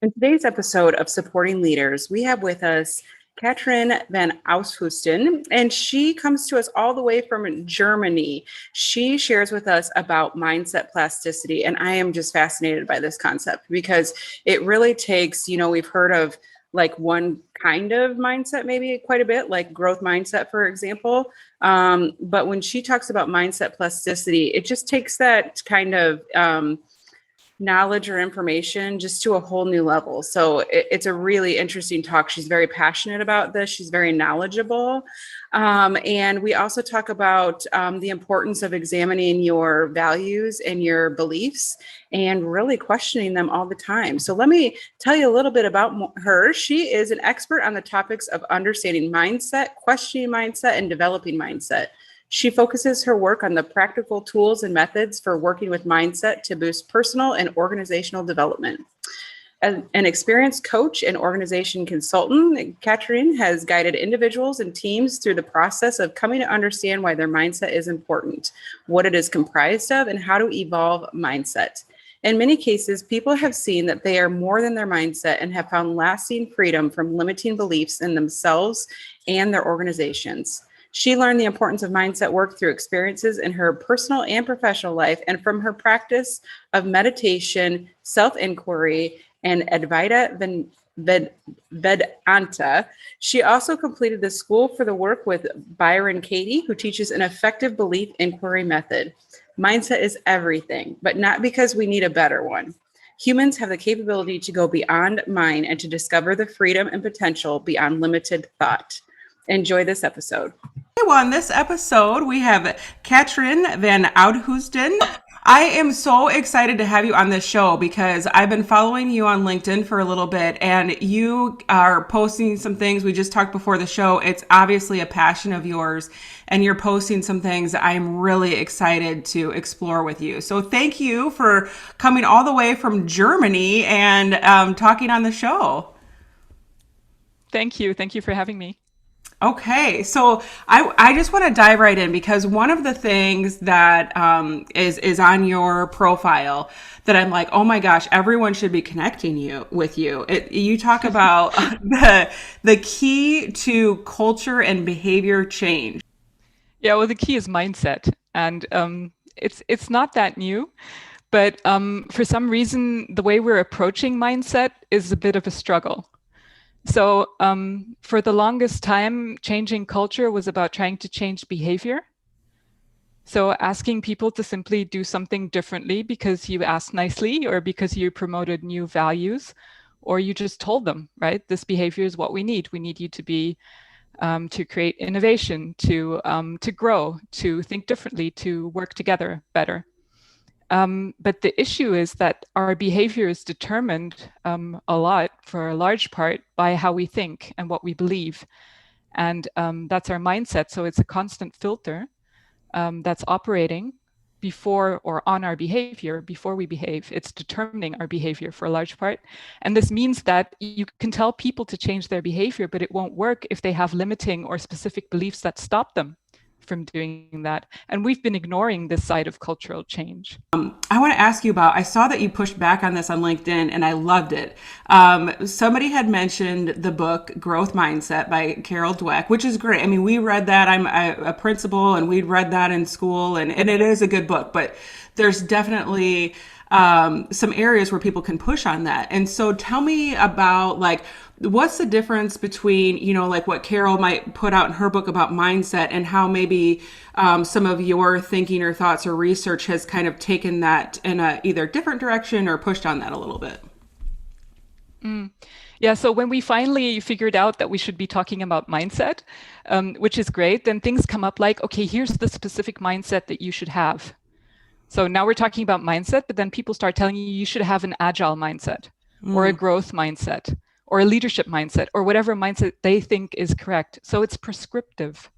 In today's episode of Supporting Leaders, we have with us Katrijn van Oudheusden, and she comes to us all the way from Germany. She shares with us about mindset plasticity, and I am just fascinated by this concept because it really takes, we've heard of like one kind of mindset, maybe quite a bit, like growth mindset, for example. But when she talks about mindset plasticity, it just takes that kind of knowledge or information just to a whole new level. So it's a really interesting talk. She's very passionate about this. She's very knowledgeable. And we also talk about the importance of examining your values and your beliefs and really questioning them all the time. So let me tell you a little bit about her. She is an expert on the topics of understanding mindset, questioning mindset, and developing mindset. She focuses her work on the practical tools and methods for working with mindset to boost personal and organizational development. As an experienced coach and organization consultant, Katrijn has guided individuals and teams through the process of coming to understand why their mindset is important, what it is comprised of, and how to evolve mindset. In many cases, people have seen that they are more than their mindset and have found lasting freedom from limiting beliefs in themselves and their organizations. She learned the importance of mindset work through experiences in her personal and professional life and from her practice of meditation, self-inquiry, and Advaita Vedanta. She also completed the School for the Work with Byron Katie, who teaches an effective belief inquiry method. Mindset is everything, but not because we need a better one. Humans have the capability to go beyond mind and to discover the freedom and potential beyond limited thought. Enjoy this episode. Well, in this episode, we have Katrijn van Oudheusden. I am so excited to have you on this show because I've been following you on LinkedIn for a little bit and you are posting some things. We just talked before the show. It's obviously a passion of yours and you're posting some things I'm really excited to explore with you. So thank you for coming all the way from Germany and talking on the show. Thank you. Thank you for having me. Okay, so I just want to dive right in because one of the things that is on your profile that I'm like, oh my gosh, everyone should be connecting with you. You talk about the key to culture and behavior change. Yeah, well, the key is mindset, and it's not that new, but for some reason, the way we're approaching mindset is a bit of a struggle. So for the longest time, changing culture was about trying to change behavior. So asking people to simply do something differently because you asked nicely or because you promoted new values, or you just told them, right? This behavior is what we need. We need you to be to create innovation, to grow, to think differently, to work together better. But the issue is that our behavior is determined a lot, for a large part, by how we think and what we believe. And that's our mindset. So it's a constant filter that's operating before or on our behavior before we behave. It's determining our behavior for a large part. And this means that you can tell people to change their behavior, but it won't work if they have limiting or specific beliefs that stop them from doing that. And we've been ignoring this side of cultural change. I want to ask you about, I saw that you pushed back on this on LinkedIn and I loved it. Somebody had mentioned the book Growth Mindset by Carol Dweck, which is great. I mean, we read that. I'm a principal and we'd read that in school and it is a good book, but there's definitely some areas where people can push on that. And so tell me about like, what's the difference between, like what Carol might put out in her book about mindset and how maybe some of your thinking or thoughts or research has kind of taken that in a either different direction or pushed on that a little bit? Yeah, so when we finally figured out that we should be talking about mindset, which is great, then things come up like, okay, here's the specific mindset that you should have. So now we're talking about mindset, but then people start telling you should have an agile mindset or a growth mindset or a leadership mindset or whatever mindset they think is correct. So it's prescriptive.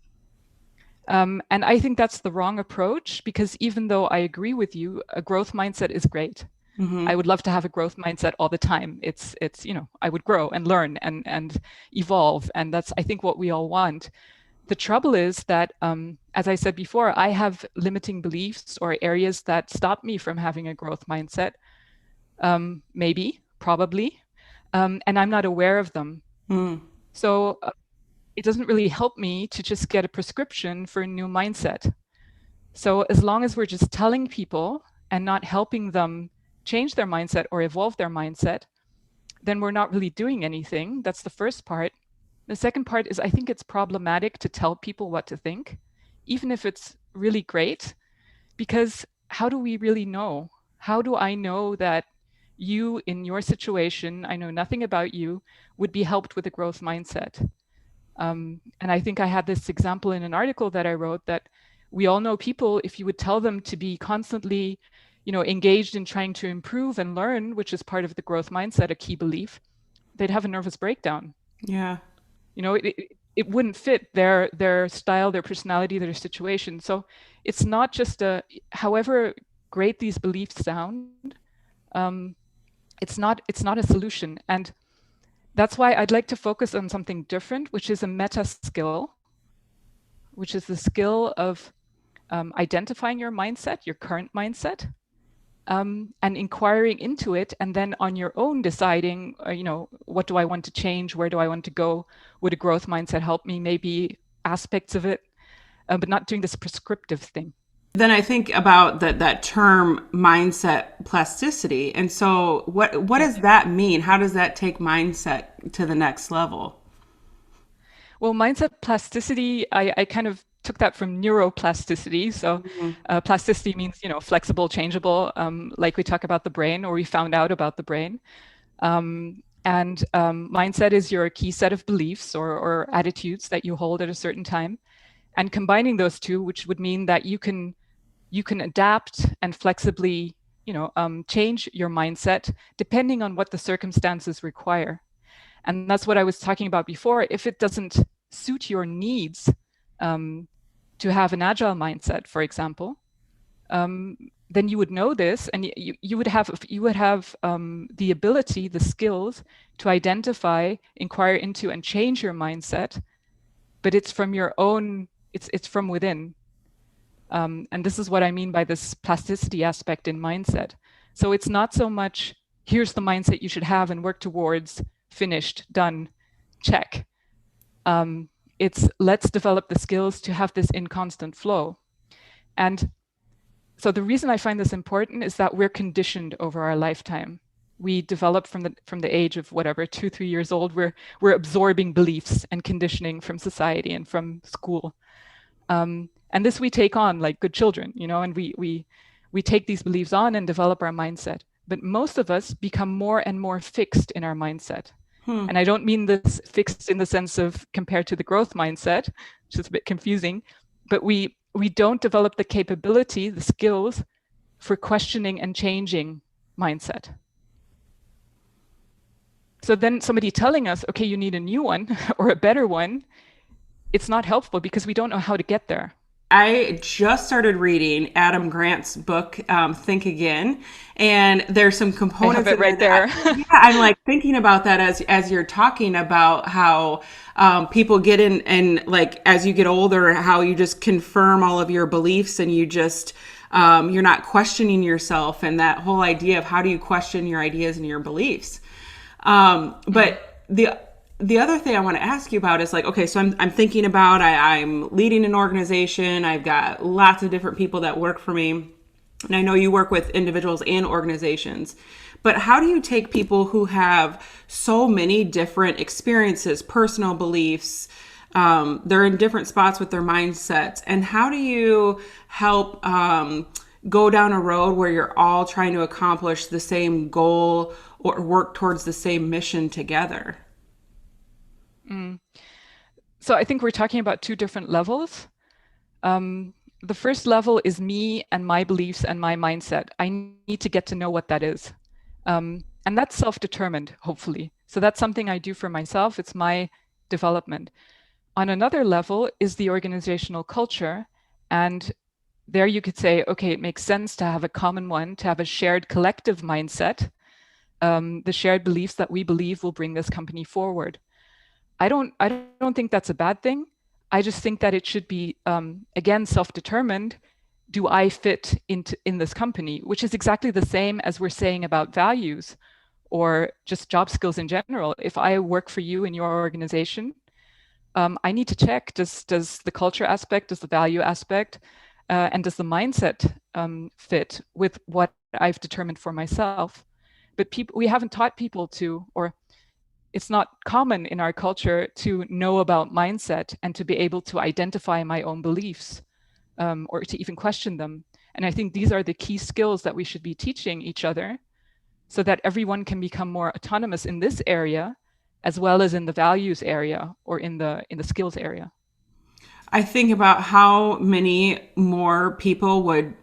And I think that's the wrong approach because even though I agree with you, a growth mindset is great. Mm-hmm. I would love to have a growth mindset all the time. It's I would grow and learn and evolve. And that's, I think, what we all want. The trouble is that, as I said before, I have limiting beliefs or areas that stop me from having a growth mindset. Maybe, probably. and I'm not aware of them. Mm. So it doesn't really help me to just get a prescription for a new mindset. So as long as we're just telling people and not helping them change their mindset or evolve their mindset, then we're not really doing anything. That's the first part. The second part is I think it's problematic to tell people what to think, even if it's really great, because how do we really know? How do I know that you, in your situation, I know nothing about you, would be helped with a growth mindset? And I think I had this example in an article that I wrote, that we all know people, if you would tell them to be constantly, engaged in trying to improve and learn, which is part of the growth mindset, a key belief, they'd have a nervous breakdown. Yeah. It wouldn't fit their style, their personality, their situation. So it's not just however great these beliefs sound, um, it's not a solution. And that's why I'd like to focus on something different, which is a meta skill, which is the skill of identifying your mindset, your current mindset, and inquiring into it, and then on your own deciding, what do I want to change? Where do I want to go? Would a growth mindset help me? Maybe aspects of it, but not doing this prescriptive thing. Then I think about that term mindset plasticity. And so what does that mean? How does that take mindset to the next level? Well, mindset plasticity, I kind of took that from neuroplasticity. So Mhm. plasticity means, flexible, changeable, like we talk about the brain, or we found out about the brain. And mindset is your key set of beliefs or attitudes that you hold at a certain time. And combining those two, which would mean that you can adapt and flexibly, change your mindset depending on what the circumstances require. And that's what I was talking about before. If it doesn't suit your needs, to have an agile mindset, for example, then you would know this, and you would have the ability, the skills to identify, inquire into, and change your mindset. But it's from your own. It's from within. And this is what I mean by this plasticity aspect in mindset. So it's not so much, here's the mindset you should have and work towards, finished, done, check. It's let's develop the skills to have this in constant flow. And so the reason I find this important is that we're conditioned over our lifetime. We develop from the age of whatever, 2-3 years old. We're absorbing beliefs and conditioning from society and from school. And this we take on like good children, and we take these beliefs on and develop our mindset. But most of us become more and more fixed in our mindset. And I don't mean this fixed in the sense of compared to the growth mindset, which is a bit confusing, but we don't develop the capability, the skills for questioning and changing mindset. So then somebody telling us, okay, you need a new one or a better one, it's not helpful because we don't know how to get there. I just started reading Adam Grant's book, Think Again, and there's some components. I have it right there. I'm like thinking about that as you're talking about how people get in, and like as you get older, how you just confirm all of your beliefs, and you just you're not questioning yourself, and that whole idea of how do you question your ideas and your beliefs. But the other thing I want to ask you about is like, okay, so I'm thinking about, I'm leading an organization. I've got lots of different people that work for me. And I know you work with individuals and organizations, but how do you take people who have so many different experiences, personal beliefs, they're in different spots with their mindsets, and how do you help go down a road where you're all trying to accomplish the same goal or work towards the same mission together? So I think we're talking about two different levels. The first level is me and my beliefs and my mindset. I need to get to know what that is. And that's self-determined, hopefully. So that's something I do for myself. It's my development. On another level is the organizational culture. And there you could say, okay, it makes sense to have a common one, to have a shared collective mindset, the shared beliefs that we believe will bring this company forward. I don't think that's a bad thing. I just think that it should be, again, self-determined. Do I fit in this company? Which is exactly the same as we're saying about values or just job skills in general. If I work for you in your organization, I need to check, does the culture aspect, does the value aspect, and does the mindset fit with what I've determined for myself? But we haven't taught people to, or it's not common in our culture to know about mindset and to be able to identify my own beliefs, or to even question them. And I think these are the key skills that we should be teaching each other, so that everyone can become more autonomous in this area, as well as in the values area or in the skills area. I think about how many more people would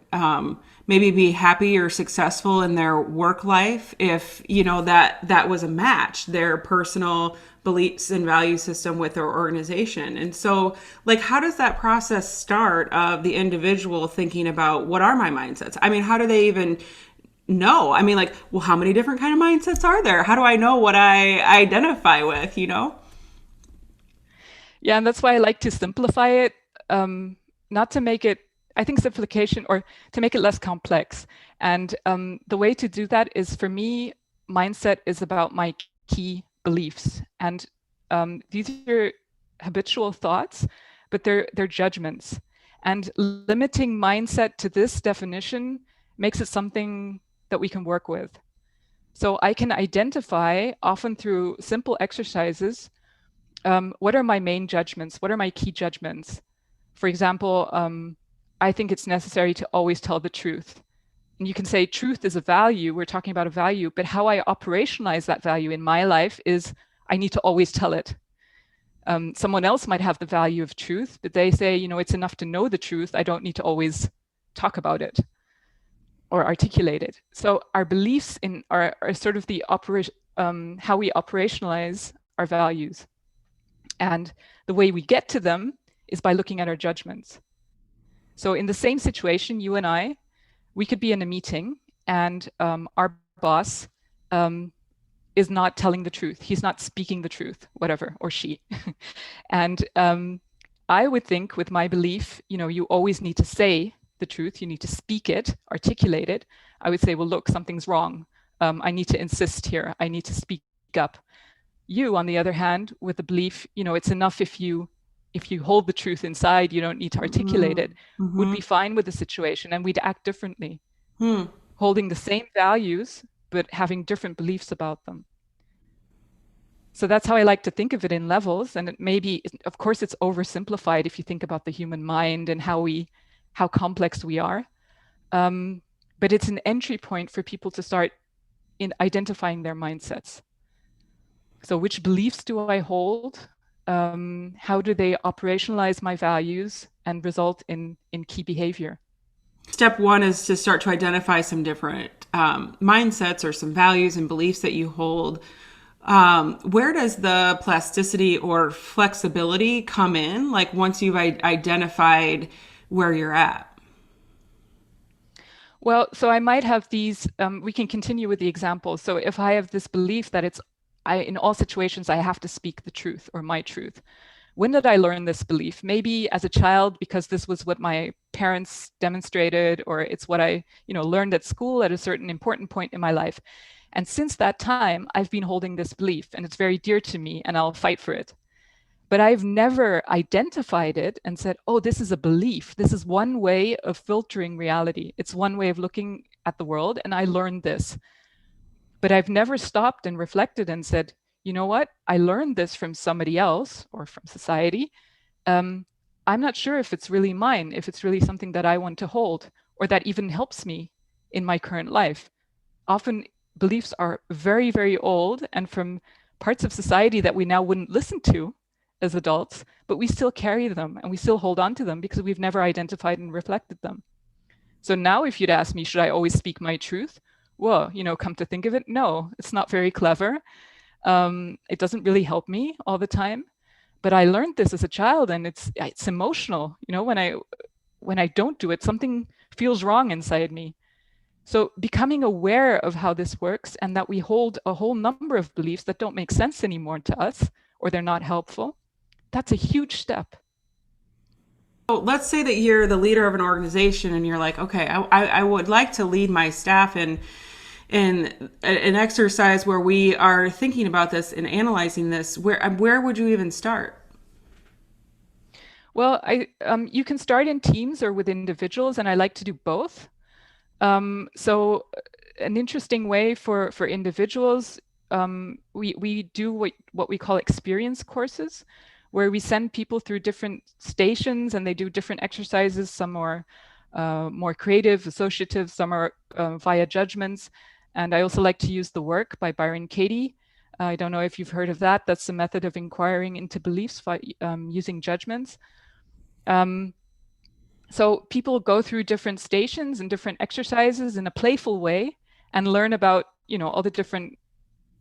maybe be happy or successful in their work life if, that was a match, their personal beliefs and value system with their organization. And so, like, how does that process start of the individual thinking about what are my mindsets? I mean, how do they even know? I mean, like, well, how many different kind of mindsets are there? How do I know what I identify with, Yeah, and that's why I like to simplify it, not to make it, I think simplification, or to make it less complex. And the way to do that is, for me, mindset is about my key beliefs. And these are habitual thoughts, but they're judgments. And limiting mindset to this definition makes it something that we can work with. So I can identify, often through simple exercises, what are my main judgments? What are my key judgments? For example, I think it's necessary to always tell the truth. And you can say truth is a value. We're talking about a value, but how I operationalize that value in my life is I need to always tell it. Someone else might have the value of truth, but they say, it's enough to know the truth. I don't need to always talk about it or articulate it. So our beliefs are sort of the how we operationalize our values. And the way we get to them is by looking at our judgments. So in the same situation, you and I, we could be in a meeting, and our boss is not telling the truth. He's not speaking the truth, whatever, or she. And I would think, with my belief, you always need to say the truth. You need to speak it, articulate it. I would say, well, look, something's wrong. I need to insist here. I need to speak up. You, on the other hand, with the belief, it's enough if you hold the truth inside, you don't need to articulate it, would be fine with the situation, and we'd act differently, holding the same values, but having different beliefs about them. So that's how I like to think of it in levels. And of course, it's oversimplified if you think about the human mind and how complex we are. But it's an entry point for people to start in identifying their mindsets. So which beliefs do I hold? How do they operationalize my values and result in key behavior? Step one is to start to identify some different mindsets or some values and beliefs that you hold. Where does the plasticity or flexibility come in? Like, once you've identified where you're at? Well, so I might have these, we can continue with the examples. So if I have this belief that in all situations, I have to speak the truth or my truth. When did I learn this belief? Maybe as a child, because this was what my parents demonstrated, or it's what I, learned at school at a certain important point in my life. And since that time, I've been holding this belief, and it's very dear to me, and I'll fight for it. But I've never identified it and said, oh, this is a belief. This is one way of filtering reality. It's one way of looking at the world, and I learned this. But I've never stopped and reflected and said, you know what? I learned this from somebody else or from society. I'm not sure if it's really mine, if it's really something that I want to hold, or that even helps me in my current life. Often beliefs are very, very old and from parts of society that we now wouldn't listen to as adults, but we still carry them and we still hold on to them because we've never identified and reflected them. So now if you'd ask me, should I always speak my truth? Well, come to think of it, no, it's not very clever. It doesn't really help me all the time. But I learned this as a child, and it's emotional. When I don't do it, something feels wrong inside me. So becoming aware of how this works, and that we hold a whole number of beliefs that don't make sense anymore to us, or they're not helpful, that's a huge step. So let's say that you're the leader of an organization and you're like, okay, I would like to lead my staff in in an exercise where we are thinking about this and analyzing this, where would you even start? Well, you can start in teams or with individuals, and I like to do both. So an interesting way for individuals, we do what we call experience courses, where we send people through different stations and they do different exercises. Some are more creative, associative, some are via judgments. And I also like to use The Work by Byron Katie. I don't know if you've heard of that. That's a method of inquiring into beliefs by using judgments. So people go through different stations and different exercises in a playful way and learn about, all the different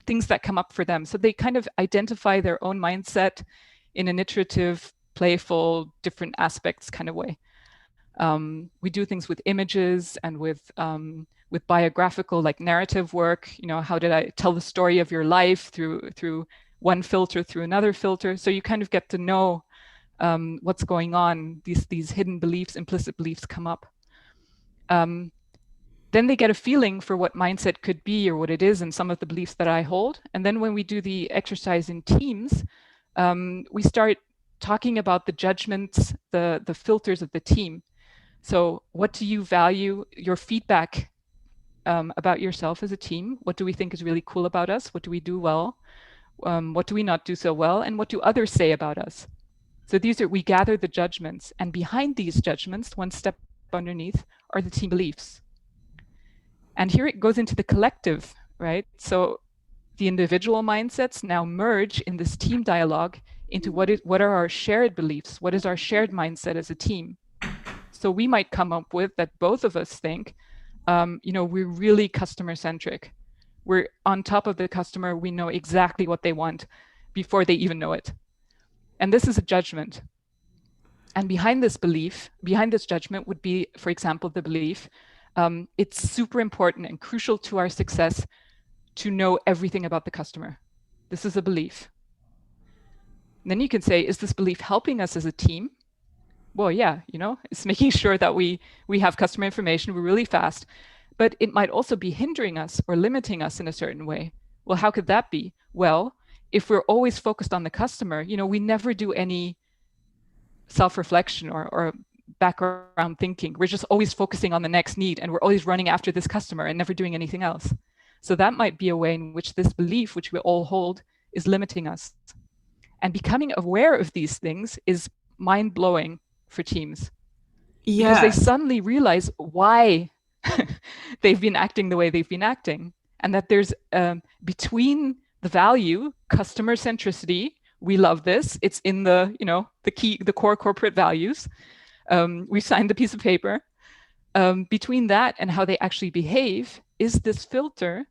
things that come up for them. So they kind of identify their own mindset in an iterative, playful, different aspects kind of way. We do things with images and with biographical, like narrative work. How did I tell the story of your life through one filter, through another filter? So you kind of get to know what's going on. These hidden beliefs, implicit beliefs come up. Then they get a feeling for what mindset could be or what it is and some of the beliefs that I hold. And then when we do the exercise in teams, we start talking about the judgments, the filters of the team. So what do you value? Your feedback about yourself as a team. What do we think is really cool about us? What do we do well? What do we not do so well? And what do others say about us? So we gather the judgments, and behind these judgments, one step underneath, are the team beliefs. And here it goes into the collective, right? So the individual mindsets now merge in this team dialogue into what are our shared beliefs? What is our shared mindset as a team? So we might come up with that both of us think, we're really customer centric. We're on top of the customer. We know exactly what they want before they even know it. And this is a judgment. And behind this belief, behind this judgment would be, for example, the belief, it's super important and crucial to our success to know everything about the customer. This is a belief. And then you can say, is this belief helping us as a team? Well, yeah, it's making sure that we have customer information, we're really fast, but it might also be hindering us or limiting us in a certain way. Well, how could that be? Well, if we're always focused on the customer, we never do any self-reflection or background thinking. We're just always focusing on the next need, and we're always running after this customer and never doing anything else. So that might be a way in which this belief, which we all hold, is limiting us. And becoming aware of these things is mind-blowing for teams. Because they suddenly realize why they've been acting the way they've been acting, and that there's between the value, customer centricity, we love this, it's in the core corporate values, we signed the piece of paper, between that and how they actually behave is this filter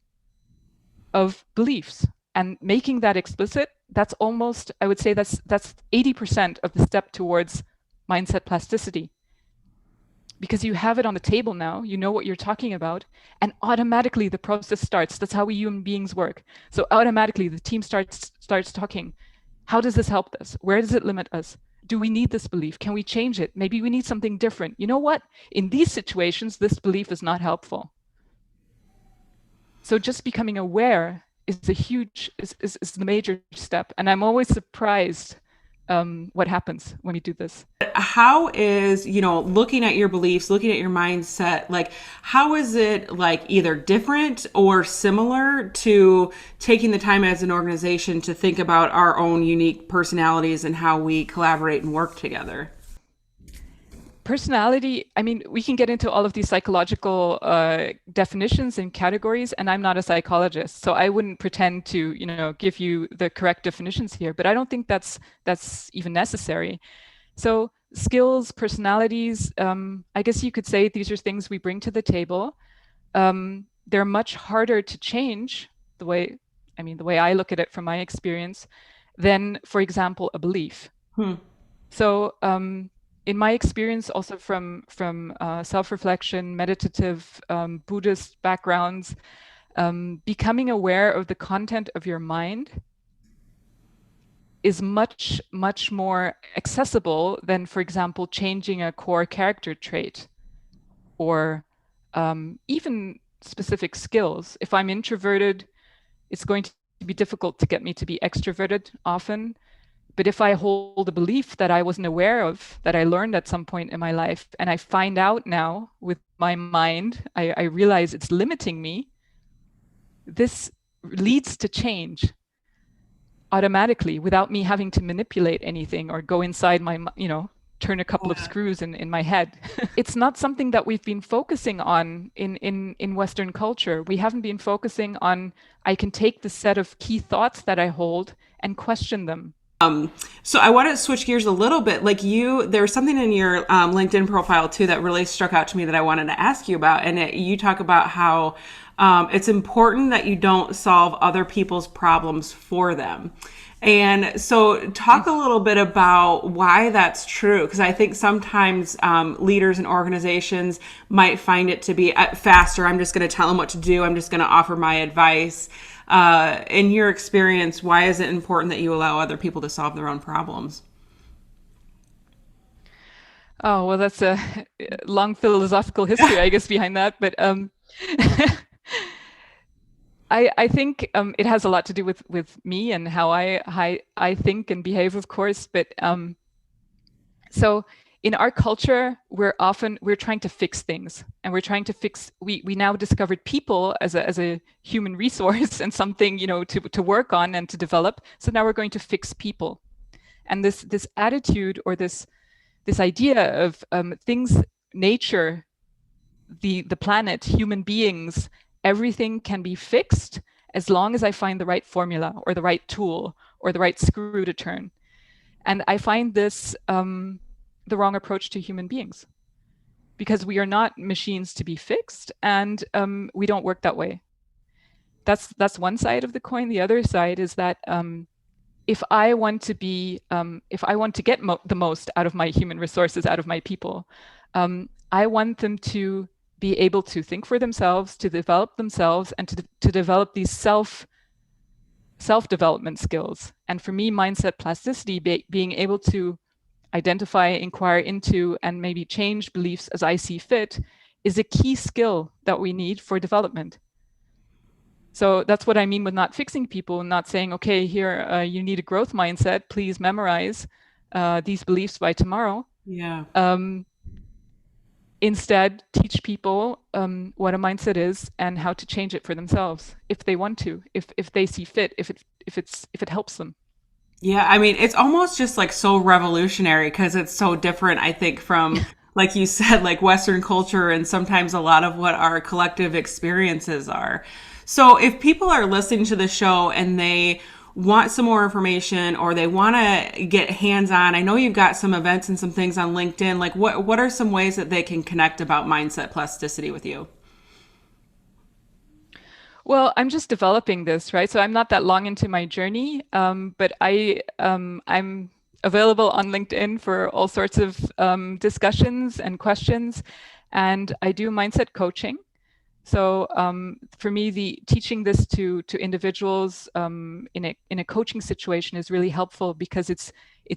of beliefs. And making that explicit, that's almost, I would say that's 80% of the step towards mindset plasticity. Because you have it on the table now, you know what you're talking about, and automatically the process starts. That's how we human beings work. So automatically the team starts talking. How does this help us? Where does it limit us? Do we need this belief? Can we change it? Maybe we need something different. You know what? In these situations, this belief is not helpful. So just becoming aware is the major step. And I'm always surprised what happens when we do this. How is, looking at your beliefs, looking at your mindset, like, how is it like either different or similar to taking the time as an organization to think about our own unique personalities and how we collaborate and work together? Personality, we can get into all of these psychological definitions and categories, and I'm not a psychologist, so I wouldn't pretend to, give you the correct definitions here, but I don't think that's even necessary. So skills, personalities, I guess you could say these are things we bring to the table. They're much harder to change the way I look at it from my experience than, for example, a belief. So in my experience, also from self-reflection, meditative, Buddhist backgrounds, becoming aware of the content of your mind is much, much more accessible than, for example, changing a core character trait, or even specific skills. If I'm introverted, it's going to be difficult to get me to be extroverted often. But if I hold a belief that I wasn't aware of, that I learned at some point in my life, and I find out now with my mind, I realize it's limiting me, this leads to change automatically without me having to manipulate anything or go inside my, turn a couple of screws in my head. It's not something that we've been focusing on in Western culture. We haven't been focusing on, I can take the set of key thoughts that I hold and question them. So I want to switch gears a little bit. Like there was something in your LinkedIn profile too that really struck out to me that I wanted to ask you about. And you talk about how it's important that you don't solve other people's problems for them. And so talk a little bit about why that's true, because I think sometimes leaders and organizations might find it to be faster. I'm just going to tell them what to do. I'm just going to offer my advice. In your experience, why is it important that you allow other people to solve their own problems? Oh, well, that's a long philosophical history, I guess, behind that. But I think it has a lot to do with me and how I think and behave, of course. But so in our culture, we're trying to fix things, and we're trying to fix. We now discovered people as a human resource and something to work on and to develop. So now we're going to fix people, and this attitude or this idea of things, nature, the planet, human beings, everything can be fixed as long as I find the right formula or the right tool or the right screw to turn. And I find this the wrong approach to human beings, because we are not machines to be fixed, and we don't work that way. That's one side of the coin. The other side is that if I want to get the most out of my human resources, out of my people, I want them to be able to think for themselves, to develop themselves, and to develop these self-development skills. And for me, mindset plasticity, being able to identify, inquire into, and maybe change beliefs as I see fit, is a key skill that we need for development. So that's what I mean with not fixing people, not saying, okay, here, you need a growth mindset, please memorize these beliefs by tomorrow. Yeah. Instead, teach people what a mindset is and how to change it for themselves if they want to, if they see fit, if it helps them. Yeah, I mean, it's almost just like so revolutionary because it's so different, I think, from, like you said, like Western culture and sometimes a lot of what our collective experiences are. So if people are listening to the show and they want some more information or they want to get hands-on, I know you've got some events and some things on LinkedIn. Like what are some ways that they can connect about mindset plasticity with you? Well, I'm just developing this, right? So I'm not that long into my journey, but I'm available on LinkedIn for all sorts of discussions and questions, and I do mindset coaching. So for me, the teaching this to individuals in a coaching situation is really helpful, because it's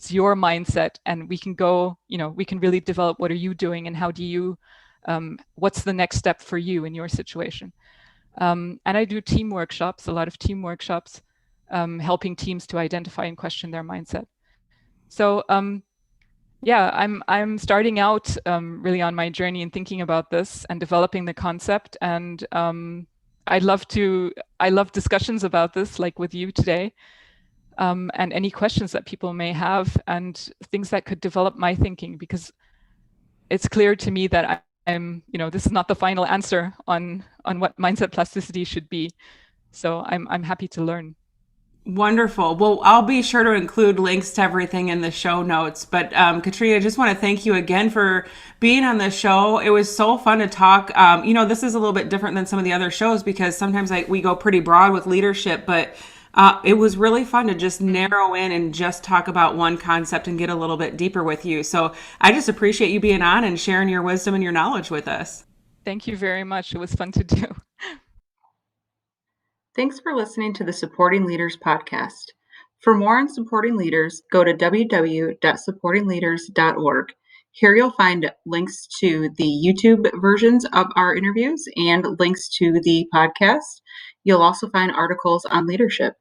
your mindset, and we can go, we can really develop what are you doing and how do you, what's the next step for you in your situation. And I do team workshops, a lot of team workshops, helping teams to identify and question their mindset. So yeah, I'm starting out really on my journey and thinking about this and developing the concept. And I love discussions about this, like with you today, and any questions that people may have and things that could develop my thinking, because it's clear to me that I'm, this is not the final answer on what mindset plasticity should be. So I'm happy to learn. Wonderful. Well, I'll be sure to include links to everything in the show notes. But Katrina, I just want to thank you again for being on the show. It was so fun to talk. This is a little bit different than some of the other shows because sometimes we go pretty broad with leadership, but it was really fun to just narrow in and just talk about one concept and get a little bit deeper with you. So I just appreciate you being on and sharing your wisdom and your knowledge with us. Thank you very much. It was fun to do. Thanks for listening to the Supporting Leaders podcast. For more on supporting leaders, go to www.supportingleaders.org. Here you'll find links to the YouTube versions of our interviews and links to the podcast. You'll also find articles on leadership.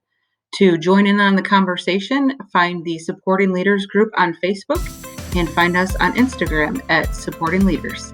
To join in on the conversation, find the Supporting Leaders group on Facebook and find us on Instagram at Supporting Leaders.